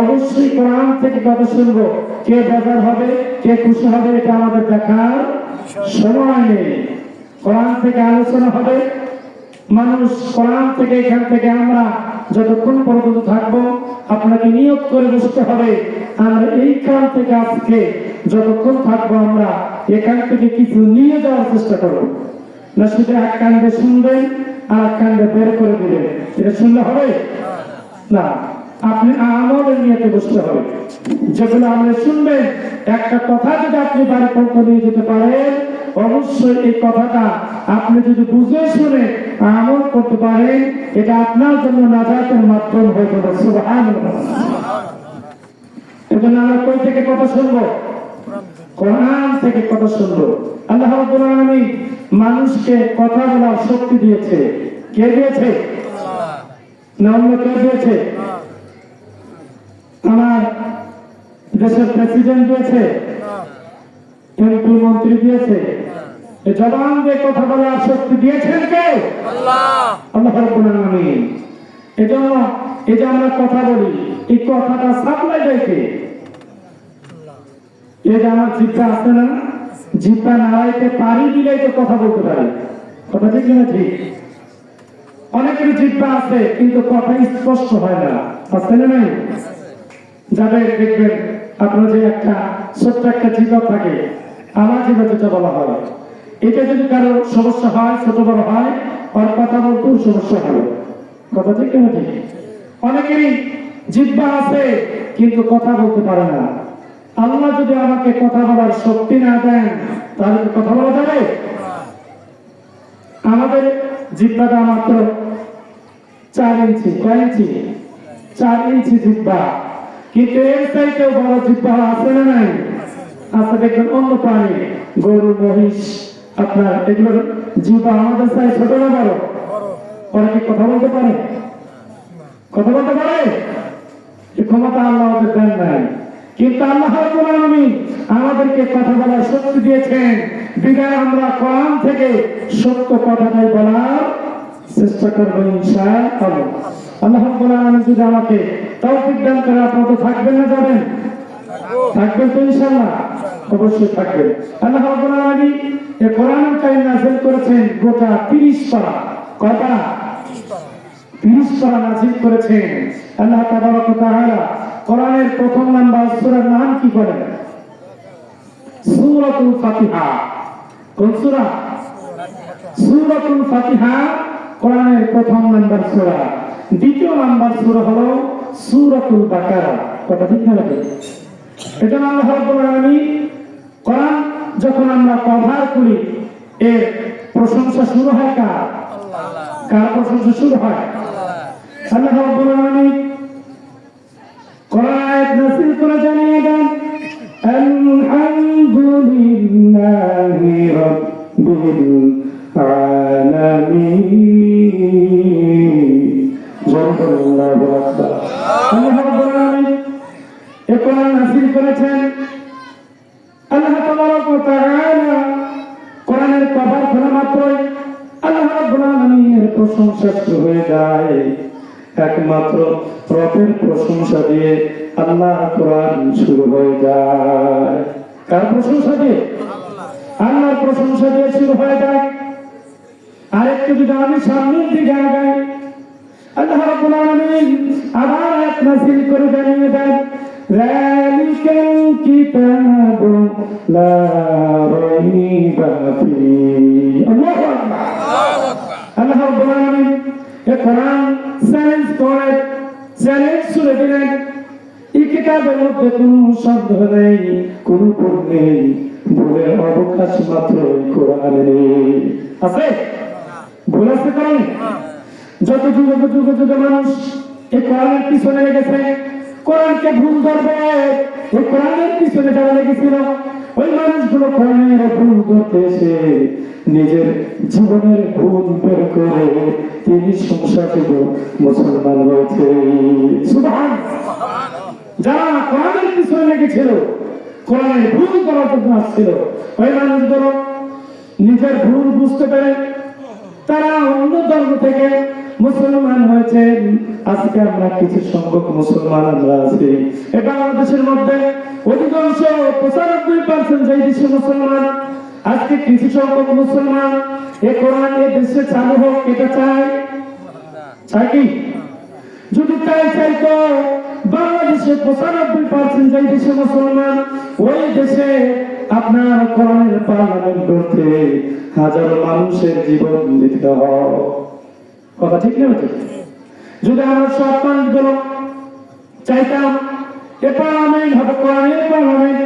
অবশ্যই কোরআন থেকে কথা শুনবো। কে বেজার হবে, কে খুশি হবে, এটা আমাদের দেখার সময় নেই। কোরআন থেকে আলোচনা হবে, মানুষ কোরআন থেকে, এখান থেকে আমরা যতক্ষণ পর্যন্ত থাকবো আপনাকে নিয়ত করে বসতে হবে, আমরা এইখান থেকে আজকে যতক্ষণ থাকবো আমরা এখান থেকে কিছু নিয়ে যাওয়ার চেষ্টা করবো। না শুধু এক কান্দে শুনবেন আর এক কান্দে বের করে দিবেন, এটা শুনলে হবে না। আপনি আমলের নিয়তে বসতে হবে। যেগুলো আপনি শুনবেন, একটা কথা যদি আপনি বাড়ি পর্যন্ত নিয়ে যেতে পারেন, অবশ্যই এই কথাটা আপনি যদি বুঝে শুনে আমল করতে পারেন, এটা আপনার জন্য নাজাতের মাধ্যম হয়ে যাবে। সুবহানাল্লাহ। এজন্য আমরা কই থেকে কথা শুনবো? কোরআন থেকে কথা শুনবো। আল্লাহ রাব্বুল আলামিন মানুষকে কথা বলার শক্তি দিয়েছে। কে দিয়েছে? না অন্য কে দিয়েছে? আমার দেশের প্রেসিডেন্ট দিয়েছে, এমপি মন্ত্রী দিয়েছে। এই জবান দিয়ে কথা বলার শক্তি দিয়েছেন কে? আল্লাহ রাব্বুল আলামিন। এজন্য এই যে আমরা কথা বলি, এই কথাটা সাপ্লাই দেয় কে? এই যে আমার জিহ্বা আছে না, জিহ্বা নাড়াইতে পারি দিলেই তো কথা বলতে পারি। কথা ঠিক না? ঠিক। অনেকের জিহ্বা আছে কিন্তু কথা স্পষ্ট হয় না, আছে না? নাই? যাদের দেখবেন আপনার যে একটা ছোট্ট একটা জিহ্বা থাকে, আমার জিহ্বা যেটা বলা হয়, এটা যদি কারো সমস্যা হয়, ছোট বড় হয়, আর কথা বলতেও সমস্যা হয়। কথা ঠিক না? ঠিক। অনেকেরই জিহ্বা আছে কিন্তু কথা বলতে পারে না। আল্লাহ যদি আমাকে কথা বলার শক্তি না দেন, তাহলে কি কথা বলা যাবে? আমাদের জিহ্বাটা মাত্র 4 ইঞ্চি। কয় ইঞ্চি? 4 ইঞ্চি জিহ্বা। কিন্তু এর চাইতেও বড় জিহ্বা আছে না নাই? আছে। দেখবেন অন্য প্রাণী, গরু, মহিষ, আপনার এগুলোর জিহ্বা আমাদের চাই ছোট না বড়? ওরা কি কথা বলতে পারে? কথা বলতে পারে? এই ক্ষমতা আল্লাহ আমাদের দেন নাই। কিন্তু আল্লাহ রাব্বুল আলামিন আমাদেরকে কথা বলার শক্তি দিয়েছেন। বিদায় আমরা কোরআন থেকে সত্য কথাটাই বলার চেষ্টা করবো ইনশাআল্লাহ। আল্লাহ রাব্বুল আলামিন যদি আমাকে তৌফিক দান করে, আপনারা তো থাকবেন না যাবেন? থাকবেন তো ইনশাআল্লাহ? অবশ্যই থাকবেন। আল্লাহ রাব্বুল আলামিন এই কোরআনুল কারীম নাযিল করেছেন গোটা 30 পারা। কয় পারা? 30 পারা নাযিল করেছেন। আল্লাহ তাবারক ওয়া তাআলা কোরআনের প্রথম নাম্বার সূরার নাম কি বলেন? সূরাতুল ফাতিহা। কোন সূরা? সূরাতুল ফাতিহা কোরআনের প্রথম নাম্বার সূরা। দ্বিতীয় নাম্বার সূরা হলো সূরাতুল বাকারা। কথা ঠিক না? এটা আল্লাহ রাব্বুল আলামিন কোরআন যখন আমরা কভার করি, এর প্রশংসা শুরু হয় কার? কার প্রশংসা শুরু হয়? আল্লাহ রাব্বুল আলামিন কোরআন আয়াত নাযিল করে জানিয়ে দেন, আলহামদুলিল্লাহি রাব্বিল আলামিন। আল্লাহু আকবার। আল্লাহ রাব্বুল আলামিন এই কোরআন নাযিল করেছেন। আল্লাহ তাবারক ওয়া তাআলা কোরআনের কভার খোলা মাত্রই আল্লাহ রাব্বুল আলামিনের প্রশংসা শুরু হয়ে যায়। একমাত্র রবের প্রশংসা দিয়ে আল্লাহ কোরআন শুরু হয়ে যায়। কার প্রশংসা দিয়ে? আল্লাহর প্রশংসা দিয়ে শুরু হয়ে যায়। আরেকটু যদি আমি সামনের দিকে আগাই, আল্লাহ রাব্বুল আলামিন আবার আয়াত নাযিল করে জানিয়ে দেন, যালিকাল কিতাবু লা রাইবা ফীহি। আল্লাহু আকবার। আল্লাহ রাব্বুল আলামিন এই কোরআন চ্যালেঞ্জ করে, চ্যালেঞ্জ ছুড়ে দিলেন, এই কিতাবের মধ্যে কোনো সন্দেহ নেই, কোনো ভুল নেই, ভুলের অবকাশ মাত্র এই কোরআনে নেই। আছে? ভুল আছে কোরআনে? যত যুগে মানুষ এই কোরআনের পিছনে লেগেছে, কোরআনকে ভুল ধরবে, ওই কোরআনের পিছনে যারা লেগেছিল, ওই মানুষগুলো কোরআনের ভুল ধরতে এসে নিজের জীবনের ভুল বের করে তিনি সংসারিত মুসলমান হয়েছে। যারা কোরআনের পিছনে লেগেছিল, কোরআনের ভুল করার জন্য আসছিল, ওই মানুষগুলো নিজের ভুল বুঝতে পেরে তারা অন্য ধর্ম থেকে মুসলমান হয়েছেন। আজকে আমরা কিছু সংখ্যক মুসলমান আমরা আছি এই বাংলাদেশের মধ্যে, অধিকাংশ 95% যে দেশে মুসলমান, আজকে কিছু সংখ্যক মুসলমান এ কোরআন এ দেশে চালু হোক এটা চায়। চাই কি? যদি চাইতো বাংলাদেশে 95% যে দেশে মুসলমান, ওই দেশে আপনার কোরআনের পার্লামেন্ট করতে হাজারো মানুষের জীবন দিতে হয়। কথা ঠিক না? যদি আমরা সব মানুষগুলো চাইতাম এ পার্লামেন্ট হবে কোরআনের পার্লামেন্ট,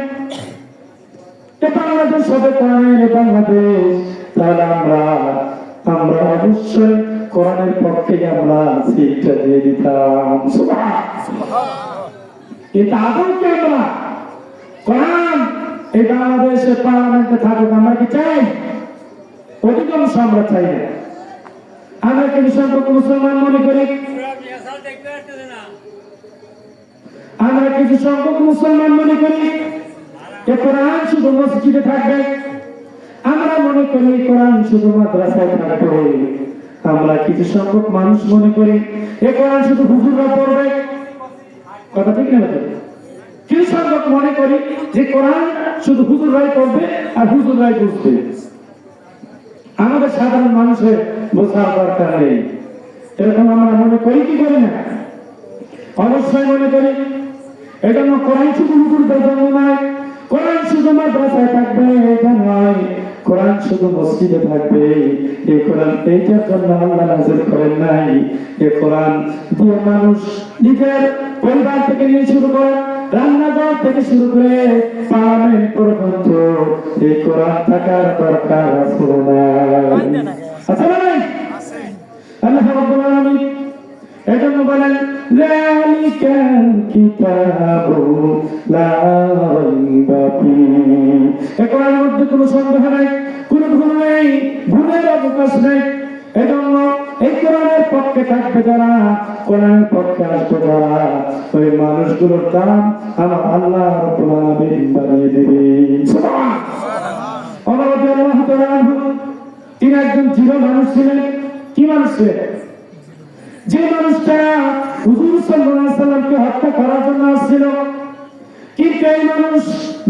এ বাংলাদেশ হবে কোরআনের বাংলাদেশ, তাহলে আমরা অবশ্যই কোরআনের পক্ষে আমরা সিটটা দিয়ে দিতাম। কিন্তু আদৌকে আমরা কোরআন এই বাংলাদেশের পার্লামেন্টে থাকুক আমরা কি চাই? অধিকাংশ আমরা চাই না। আমরা কিছু সংখ্যক মুসলমান মনে করি, আমরা কিছু সংখ্যক মুসলমান মনে করি যে কোরআন শুধু মসজিদে থাকবে, আমরা মনে করি কোরআন শুধু মাদ্রাসায় থাকবে। আমরা কিছু সংখ্যক মানুষ মনে করি এ কোরআন শুধু হুজুররা পড়বে। কথা ঠিক না? কিছু সংখ্যক মনে করি যে কোরআন শুধু হুজুররাই পড়বে আর হুজুররাই বুঝবে। আমাদের সাধারণ মানুষের বোঝার দরকার নেই, এরকম আমরা মনে করি কি করি না? অবশ্যই মনে করি। এজন্য কোরআন শুধু হুজুরদের জন্য নয়, কোরআন শুধু মাদ্রাসায় থাকবে এটা নয়, কোরআন শুধু মসজিদে থাকবে এই কোরআন এইটার জন্য আল্লাহ নাযিল করেন নাই। এই কোরআন দিয়ে মানুষ নিজের পরিবার থেকে নিয়ে শুরু করে, রান্নাঘর থেকে শুরু করে পার্লামেন্ট পর্যন্ত এই কোরআন থাকার দরকার আছে না? আছে না? আল্লাহ রাব্বুল আলামিন এজন্য বলেন যালিকাল কিতাবু লা রাইবা ফীহি, এই কোরআনের মধ্যে কোনো সন্দেহ নাই, কোনো ভুল নেই, ভুলের অবকাশ নেই। এজন্য এই কোরআনের পক্ষে থাকবে যারা, কোরআনের পক্ষে আসবে যারা, ওই মানুষগুলোর দাম আমার আল্লাহ রাব্বুল আলামিন বাড়িয়ে দেবেন। সুবহানাল্লাহ। ওমর রাদিয়াল্লাহু তাআলা আনহু তিনি একজন জিরো মানুষ ছিলেন। কি মানুষ ছিলেন? যে মানুষটা হুজুর সাল্লাল্লাহু আলাইহি সাল্লামকে হত্যা করার জন্য আসছিল, কিন্তু এই মানুষ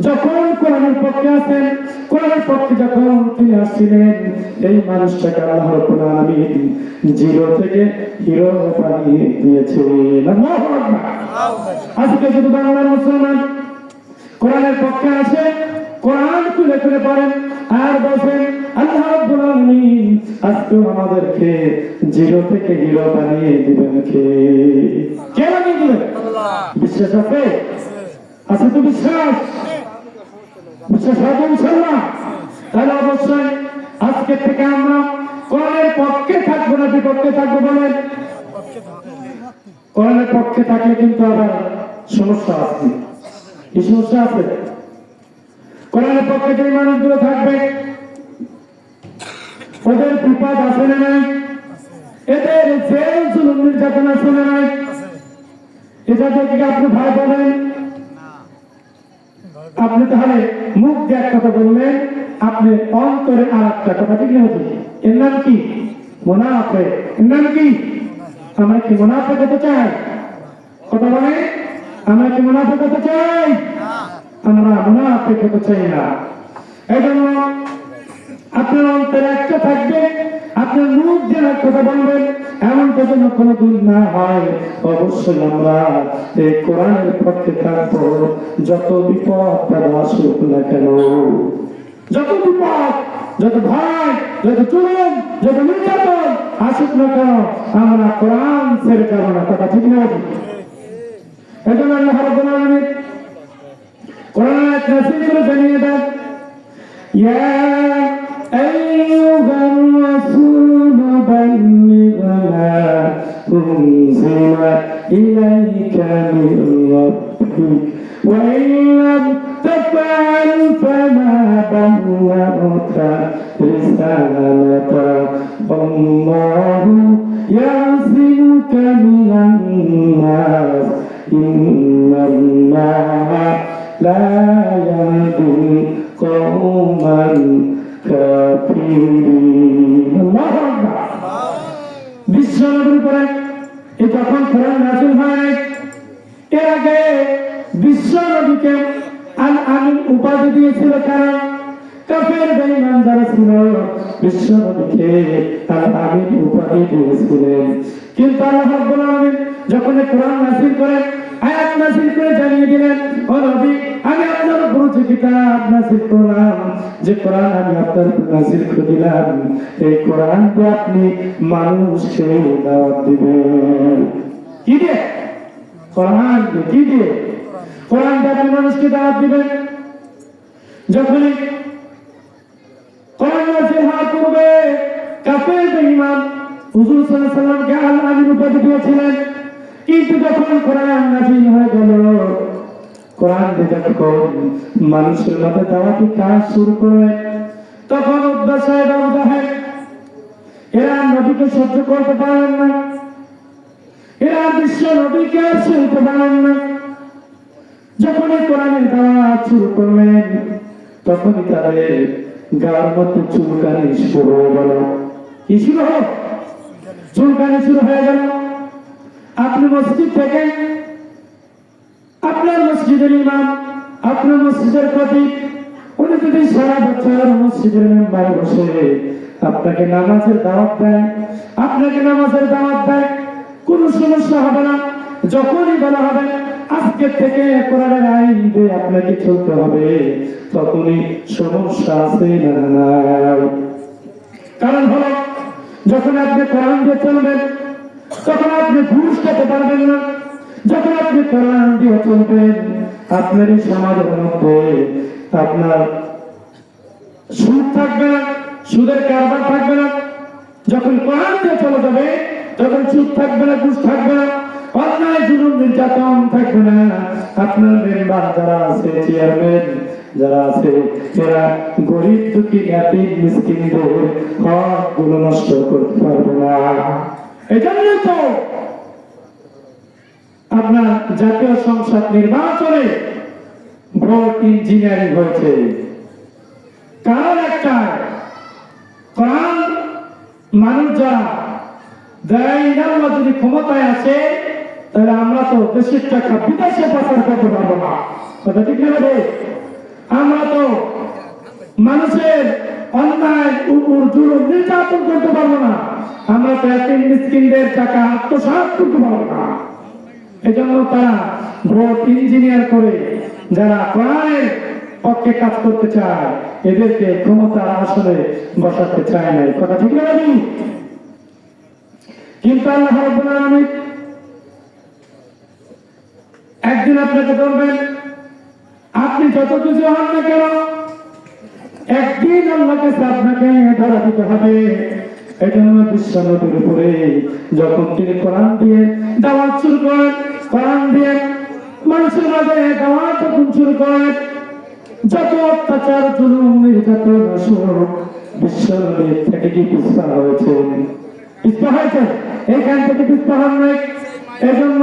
যখন কোরআনের পক্ষে আসেন, কোরআনের পক্ষে যখন তিনি আসছিলেন, এই মানুষটাকে আল্লাহ রাব্বুল আলামিন জিরো থেকে হিরো বানিয়ে দিয়েছিলেন। আল্লাহু আকবার। আজকে যদি বাংলার মুসলমান কোরআনের পক্ষে আসে, কোরআন খুলে খুলে পড়েন আর বসেন, আল্লাহ রাব্বুল আলামিন আজকেও আমাদেরকে জিরো থেকে হিরো বানিয়ে দিবেন। কে বানিয়ে দিবেন? বিশ্বাস আছে? আছে তো বিশ্বাস? বিশ্বাস হবে ইনশাআল্লাহ? তাহলে অবশ্যই আজকে থেকে আমরা কোরআনের পক্ষে থাকবো না বিপক্ষে থাকবো? বলেন। কোরআনের পক্ষে থাকলে কিন্তু আবার সমস্যা আছে। কি সমস্যা আছে? কোরআনের পক্ষে যে মানুষগুলো থাকবে ওদের বিপদ আছে না নাই? এদের জেল জুলুম নির্যাতন আছে না নাই? এটা থেকে আপনি ভাই বলেন, আপনি তাহলে মুখ দিয়ে এক কথা বললেন, আপনি অন্তরে আর একটা কথা। ঠিক না? এর নাম কি? মুনাফিক। এর নাম কি? আমরা কি মুনাফিক হতে চাই? কথা বলে, আমরা কি মুনাফিক হতে চাই? আমরা মুনাফিক হতে চাই না। এই জন্য আপনার অন্তরে একটা থাকবে, আপনার মুখ দিয়ে এক কথা বলবেন, এমনটা যেন কোনোদিন না হয়। অবশ্যই আমরা এই কোরআনের পক্ষে থাকবো, যত বিপদ বাধা আসুক না কেন, যত বিপদ, যত ভয়, যত জুলুম, যত নির্যাতন আসুক না কেন, আমরা কোরআন ছেড়ে যাব না। কথা ঠিক না? এই জন্য আল্লাহ রাব্বুল আলামিন কোরআন আয়াত নাযিল করে জানিয়ে দেন, ইয়া আইয়ুহার রাসূল বাল্লিগ মা উনজিলা ইলাইকা মির রাব্বিক ওয়া ইন লাম তাফআল ফামা বাল্লাগতা রিসালাতা আল্লাহু ইয়াসিমুকা মিনান নাস ইন্নাল্লাহা লা ইয়াহদিল কওমান কাফিরিন। আল্লাহু আকবার। বিশ্ব নবীর উপরে যখন কোরআন নাযিল হয় এর আগে বিশ্ব নবীকে আল আমিন উপাধি দিয়েছিল কারণ কাফের বেঈমান যারা ছিল বিশ্ব নবীকে আল আমিন উপাধি দিয়েছিলেন। কিন্তু আল্লাহ রাব্বুল আলামিন যখন কোরআন নাযিল করেন আয়াত নাযিল করে জানিয়ে দিলেন, ও নবী আমি আপনার উপর যে কিতাব নাযিল করলাম, যে কোরআন আমি আপনার উপর নাযিল করে দিলাম, এই কোরআন তো আপনি মানুষকে দাওয়াত দিবেন। কি দিয়ে? কোরআন কি দিয়ে? কোরআন দিয়ে আপনি মানুষকে দাওয়াত দিবেন। যখন কোরআন নাযিল হওয়ার পূর্বে কাফের বেঈমান হুজুর সাল্লাল্লাহু আলাইহি ওয়াসাল্লামকে আল আমিন উপাধি দিয়েছিলেন। কিন্তু যখন কোরআন নাযিল হয়ে গেল, কোরআন দিয়ে যখন মানুষের মধ্যে দাওয়াতি কাজ শুরু করে, তখন উদ্বা সাহেব আবু জাহেল এরা নবীকে সহ্য করতে পারেন না, এরা বিশ্ব নবীকে শুনতে পারেন না। যখন কোরআনের দাওয়াত শুরু করলেন তখনই তাদের গার মধ্যে চুলকানি শুরু হয়ে গেল। কি শুরু হলো? চুলকানি শুরু হয়ে গেল। আপনি মসজিদ থেকে আপনার মসজিদের ইমাম, আপনার মসজিদের খতিব, উনি যদি সারা বছর মসজিদের মেম্বারে বসে আপনাকে নামাজের দাওয়াত দেয়, আপনাকে নামাজের দাওয়াত দেয়, কোনো সমস্যা হবে না। যখনই বলা হবে আজকে থেকে কোরআনের আইন দিয়ে আপনাকে চলতে হবে, তখনই সমস্যা আছে না? কারণ হলো যখন আপনি কোরআন দিয়ে চলবেন তখন আপনি ঘুষ খেতে পারবেন না। যখন আপনি কোরআন দিয়ে চলবেন আপনার এই সমাজের মধ্যে আপনার সুদ থাকবে না, সুদের কারবার থাকবে না। যখন কোরআন দিয়ে চলে যাবে তখন সুদ থাকবে না, ঘুষ থাকবে না, অন্যায় জুলুম নির্যাতন থাকবে না। আপনার মেম্বার যারা আছে, চেয়ারম্যান যারা আছে, এরা গরিব দুঃখী এতিম মিসকিনদের হকগুলো নষ্ট করতে পারবে না। এই জন্যই তো আপনার জাতীয় সংসদ নির্বাচনে ভোট ইঞ্জিনিয়ারিং হয়েছে। কারণ একটা কোরআন মানুষ যারা দেয়, যদি ক্ষমতায় আছে তাহলে আমরা তো দেশের টাকা বিদেশে পাচার করতে পারবো না। কথা ঠিক না? আমরা তো মানুষের অন্যায় উপর জুলুম নির্যাতন করতে পারবো না। আমরা তো এতিম মিসকিনদের টাকা আত্মসাৎ করতে পারবো না। এজন্য তারা ভোট ইঞ্জিনিয়ার করে যারা কোরআনের পক্ষে কাজ করতে চায় এদেরকে ক্ষমতার আসলে বসাতে চায় না। কথা ঠিক না? কিন্তু আল্লাহ রাব্বুল আলামিন একদিন আপনাকে বলবেন, আপনি যত কিছু হন না কেন একদিন আল্লাহর কাছে আপনাকে ধরা দিতে হবে। এই জন্য বিশ্ব নবীর উপরে যখন তিনি কোরআন দিয়ে দাওয়াত শুরু করেন, কোরআন দিয়ে মানুষের মাঝে দাওয়াত যখন শুরু করেন, যত অত্যাচার জুলুম নির্যাতন আসুক বিশ্ব নবীর থেকে কি পিছপা হয়েছে? পিছপা হয়েছে? এখান থেকে পিছপা হন নাই। এই জন্য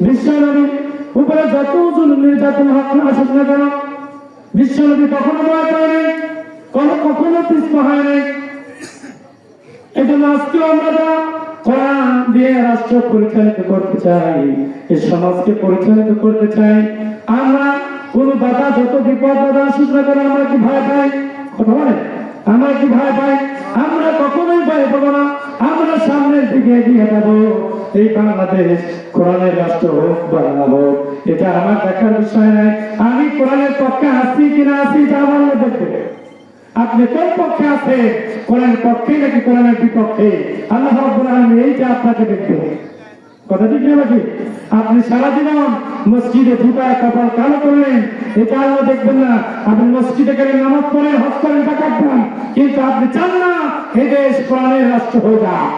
বিশ্বনবীর উপরে যত জুলুম নির্যাতন আসুক না কেন বিশ্বনবী কখনো ভয় পায়নি, কখনো পিছপা হয়নি। এই জন্য আজকে আমরা যারা কোরআন দিয়ে রাষ্ট্র পরিচালিত করতে চাই, এই সমাজকে পরিচালিত করতে চাই, আমরা কোন বাধা যত বিপদ বাধা আসুক না কেন আমরা কি ভয় পাই? কথা বলেন, আমরা কি ভয় পাই? আমরা কখনোই ভয় পাবো না। আমরা সামনের দিকে এগিয়ে যাবো। এই বাংলাদেশ কোরআনের রাষ্ট্র হোক বা না হোক এটা আমার দেখার বিষয় নয়। আমি কোরআনের পক্ষে আছি কিনা আছি যা আল্লাহ দেখবে। আপনি কোন পক্ষে আছে, কোরআনের পক্ষে নাকি কোরআনের বিপক্ষে, আল্লাহ রাব্বুল আলামিন এইটা আপনাকে দেখবে। কথা ঠিক না? আপনি সারা জীবন মসজিদে ঢুকায় কপাল কালো করলেন, এটা আল্লাহ দেখবেন না। আপনি মসজিদে গেলে নামাজ পড়েন, হজ করেন, যাকাত দেন, কিন্তু আপনি চান না এই দেশ কোরআনের রাষ্ট্র হয়ে যাক।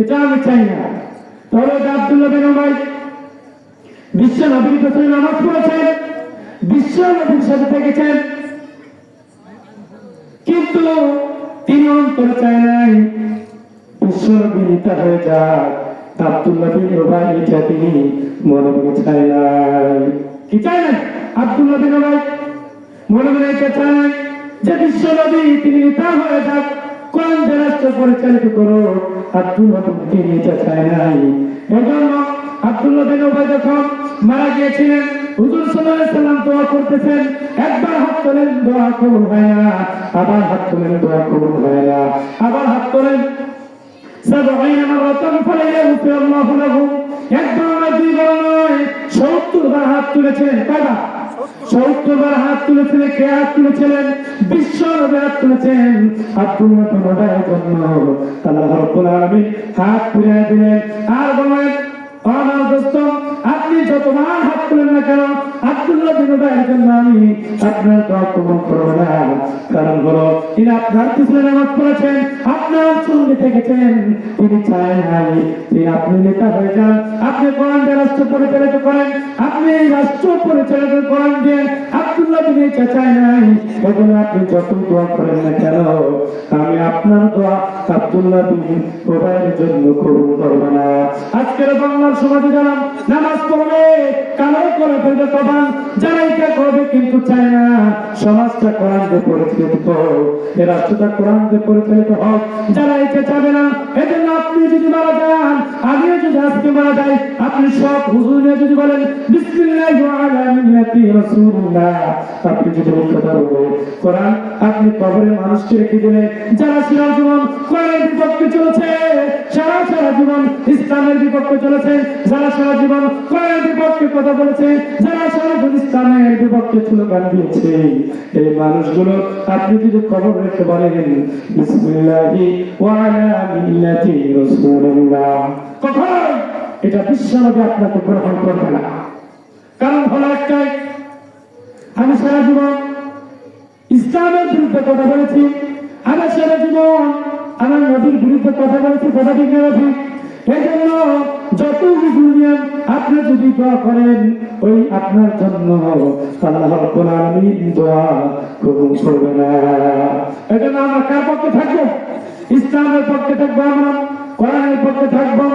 এটা আমি চাই না। তাহলে আব্দুল্লাহ বিন উমাইর বিশ্ব নবীর পেছনে নামাজ পড়েছেন, বিশ্ব নবীর সাথে থেকেছেন, কিন্তু তিনি অন্তরে চায় নাই বিশ্ব নবী নেতা হয়ে যাক, আব্দুল্লাহ বিন উবাই এটা তিনি মনে মনে চায় নাই। কি চায় নাই? আব্দুল্লাহ বিন উবাই মনে মনে এটা চায় নাই যে বিশ্ব নবী তিনি নেতা হয়ে যাক, কোরআন দিয়ে রাষ্ট্র পরিচালিত করো। আব্দুল্লাহ বিন এটা চায় নাই। এজন্য আব্দুল্লাহ বিন উবাই যখন মারা গিয়েছিলেন, হুজুর সাল্লাল্লাহু আলাইহি সাল্লাম দোয়া করতেছেন, একবার হাত তোলেন দোয়া কবুল হয় না, আবার হাত তোলেন দোয়া কবুল হয় না, আবার হাত তোলেন 70 মারাতান ফালা ইয়াগফির আল্লাহু লাহু। একবার নয়, দুইবার নয়, 70 বার হাত তুলেছিলেন। কয়বার? 70 বার হাত তুলেছিলেন। কে হাত তুলেছিলেন? বিশ্ব নবী হাত তুলেছেন। আব্দুল্লাহ বিন উবাইয়ের জন্য আল্লাহ রাব্বুল আলামিন হাত ফিরিয়ে দিলেন। আর বলেন, আমার দোস্ত, আপনি যতবার হাত তুলেন না কেন, আব্দুল্লাহ বিন উবাইয়ের জন্য আমি আপনার দোয়া কবুল করব না। কারণ হলো তিনি আপনার পিছনে নামাজ পড়েছেন, আপনার সঙ্গে থেকেছেন। তিনি চায় নাই যে আপনি নেতা হয়ে যান, আপনি কোরআন দিয়ে রাষ্ট্র পরিচালিত করেন, আপনি রাষ্ট্র পরিচালিত করেন দিয়ে আব্দুল্লাহ বিন উবাই চায় নাই। এজন্য আপনি যত দোয়া করেন না কেন, আমি আপনার দোয়া আব্দুল্লাহ বিন উবাইয়ের জন্য কবুল করব না। আজকের বাংলার সমাজে যারা নামাজ পড়বে কালো করে ফেলবে কবান, যারা এটা করবে কিন্তু চায় না সমাজটা কোরআন দিয়ে পরিচালিত হোক, এই রাষ্ট্রটা কোরআন দিয়ে পরিচালিত হোক, যারা এটা চাবে না। এজন্য আপনি যদি মারা যান, আমিও যদি আজকে মারা যাই, আপনি সব হুজুর নিয়ে যদি বলেন বিসমিল্লাহি ওয়া আলা মিল্লাতি রাসূলুল্লাহ, আপনি যদি কথা বলবেন কোরআন, আপনি কবরে মানুষকে রেখে দিলে যারা সারা জীবন কোরআনের বিপক্ষে চলেছে, সারা জীবন ইসলামের বিপক্ষে চলেছে, যারা সারা জীবন কোরআনের বিপক্ষে কথা বলেছে, যারা সারা জীবন ইসলামের বিপক্ষে স্লোগান দিয়েছে, এই মানুষগুলো আপনি যদি কবর রেখে বলেন বিসমিল্লাহি ওয়া আলা মিল্লাতি রাসূলুল্লাহ, কখনো এটা বিশ্বনবী আপনাকে গ্রহণ করবে না। কারণ হলো একটাই, আমি সারা জীবন ইসলামের বিরুদ্ধে কথা বলেছি, আমি সারা জীবন আমার নবীর বিরুদ্ধে কথা বলেছি, কথা ঠিক না ঠিক? এই জন্য যত দুনিয়ান আপনি যদি দোয়া করেন, ওই আপনার জন্য আল্লাহ রাব্বুল আলামিন দোয়া কবুল করবে না। এই জন্য আমরা কার পক্ষে থাকবো? ইসলামের পক্ষে থাকবো, আমরা কোরআনের পক্ষে থাকবো।